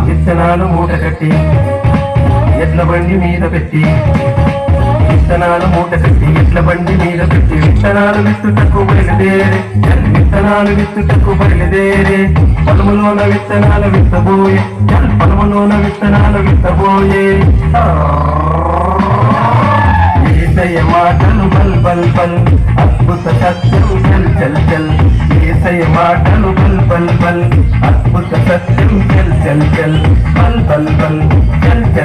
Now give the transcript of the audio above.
విత్తనాలు మూట కట్టి ఎడ్ల బండి మీద పెట్టి విత్తనాలు మూట కట్టి ఎడ్ల బండి మీద పెట్టి విత్తనాలు విత్తుటకు బయలుదేరే విత్తనాలు విత్తుటకు బయలుదేరే పొలములోన విత్తనాలు విత్తబోయే పొలములోన విత్తనాలు విత్తబోయే ఏసయ్య మాటలు బల్ బల్ బల్ అద్భుత సత్యం చల్ చల్ చల్ ఏసయ్య మాటలు బల్ బల్ బల్ అద్భుత సత్యం చల్ చల్ చల్ బల్ బల్ బల్ చల్ చల్